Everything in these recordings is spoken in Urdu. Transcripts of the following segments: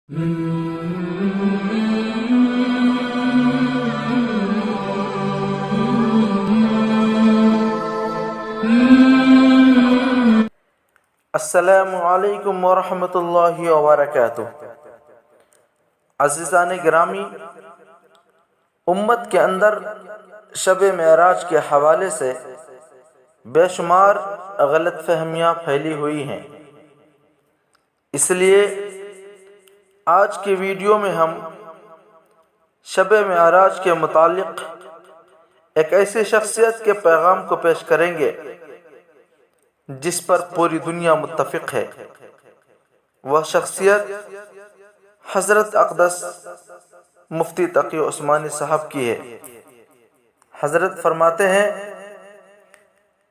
السلام علیکم ورحمۃ اللہ وبرکاتہ۔ عزیزان گرامی، امت کے اندر شب معراج کے حوالے سے بے شمار غلط فہمیاں پھیلی ہوئی ہیں، اس لیے آج کی ویڈیو میں ہم شب معراج کے متعلق ایک ایسی شخصیت کے پیغام کو پیش کریں گے جس پر پوری دنیا متفق ہے۔ وہ شخصیت حضرت اقدس مفتی تقی عثمانی صاحب کی ہے۔ حضرت فرماتے ہیں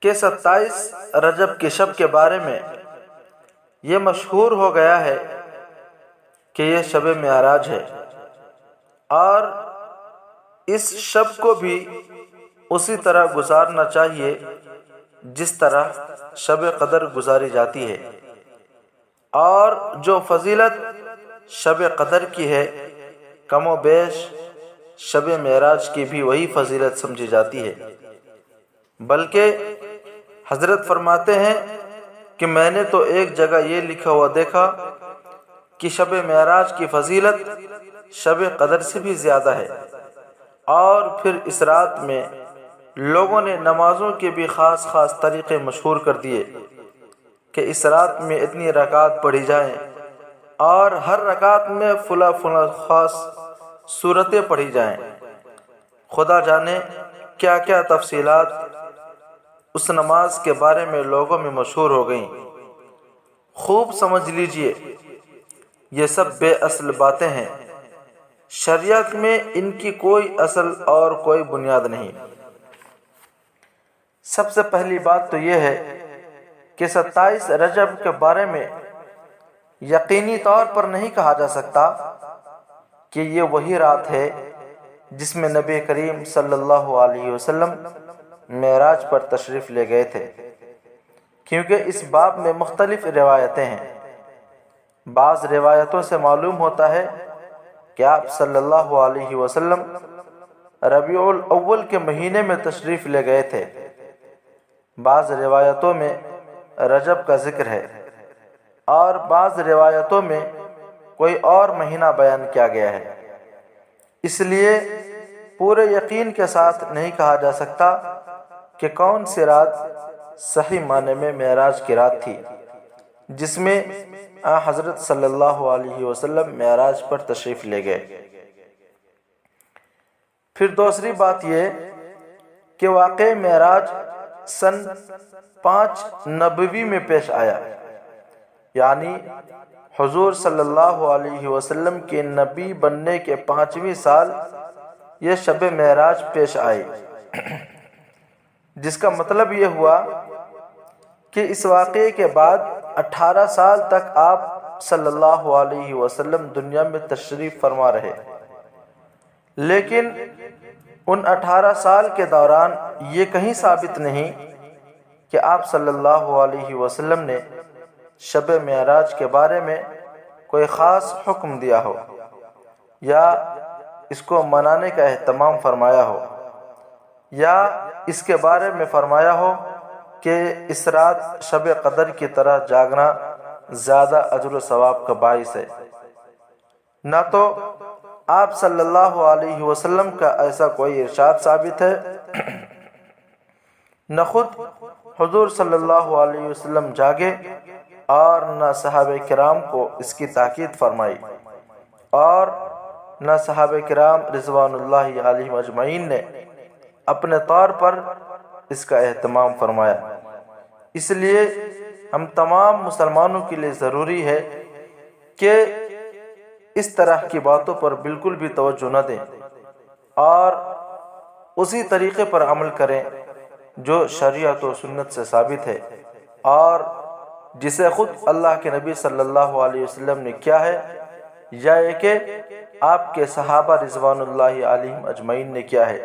کہ 27 رجب کی شب کے بارے میں یہ مشہور ہو گیا ہے کہ یہ شب معراج ہے، اور اس شب کو بھی اسی طرح گزارنا چاہیے جس طرح شب قدر گزاری جاتی ہے، اور جو فضیلت شب قدر کی ہے کم و بیش شب معراج کی بھی وہی فضیلت سمجھی جاتی ہے۔ بلکہ حضرت فرماتے ہیں کہ میں نے تو ایک جگہ یہ لکھا ہوا دیکھا کہ شب معراج کی فضیلت شب قدر سے بھی زیادہ ہے، اور پھر اس رات میں لوگوں نے نمازوں کے بھی خاص طریقے مشہور کر دیے کہ اس رات میں اتنی رکعات پڑھی جائیں، اور ہر رکعت میں فلاں خاص صورتیں پڑھی جائیں۔ خدا جانے کیا کیا تفصیلات اس نماز کے بارے میں لوگوں میں مشہور ہو گئیں۔ خوب سمجھ لیجئے، یہ سب بے اصل باتیں ہیں، شریعت میں ان کی کوئی اصل اور کوئی بنیاد نہیں۔ سب سے پہلی بات تو یہ ہے کہ 27 رجب کے بارے میں یقینی طور پر نہیں کہا جا سکتا کہ یہ وہی رات ہے جس میں نبی کریم صلی اللہ علیہ وسلم معراج پر تشریف لے گئے تھے، کیونکہ اس باب میں مختلف روایتیں ہیں۔ بعض روایتوں سے معلوم ہوتا ہے کہ آپ صلی اللہ علیہ وسلم ربیع الاول کے مہینے میں تشریف لے گئے تھے، بعض روایتوں میں رجب کا ذکر ہے، اور بعض روایتوں میں کوئی اور مہینہ بیان کیا گیا ہے۔ اس لیے پورے یقین کے ساتھ نہیں کہا جا سکتا کہ کون سی رات صحیح معنی میں معراج کی رات تھی جس میں حضرت صلی اللہ علیہ وسلم معراج پر تشریف لے گئے۔ پھر دوسری بات یہ کہ واقع معراج سن 5 نبوی میں پیش آیا، یعنی حضور صلی اللہ علیہ وسلم کے نبی بننے کے 5ویں سال یہ شب معراج پیش آئی، جس کا مطلب یہ ہوا کہ اس واقعے کے بعد 18 سال تک آپ صلی اللہ علیہ وسلم دنیا میں تشریف فرما رہے، لیکن ان 18 سال کے دوران یہ کہیں ثابت نہیں کہ آپ صلی اللہ علیہ وسلم نے شب معراج کے بارے میں کوئی خاص حکم دیا ہو یا اس کو منانے کا اہتمام فرمایا ہو، یا اس کے بارے میں فرمایا ہو کہ اس رات شب قدر کی طرح جاگنا زیادہ اجر و ثواب کا باعث ہے۔ نہ تو آپ صلی اللہ علیہ وسلم کا ایسا کوئی ارشاد ثابت ہے، نہ خود حضور صلی اللہ علیہ وسلم جاگے، اور نہ صحابہ کرام کو اس کی تاکید فرمائی، اور نہ صحابہ کرام رضوان اللہ علیہم اجمعین نے اپنے طور پر اس کا اہتمام فرمایا۔ اس لیے ہم تمام مسلمانوں کے لیے ضروری ہے کہ اس طرح کی باتوں پر بالکل بھی توجہ نہ دیں، اور اسی طریقے پر عمل کریں جو شریعت و سنت سے ثابت ہے، اور جسے خود اللہ کے نبی صلی اللہ علیہ وسلم نے کیا ہے، یا کہ آپ کے صحابہ رضوان اللہ علیہم اجمعین نے کیا ہے۔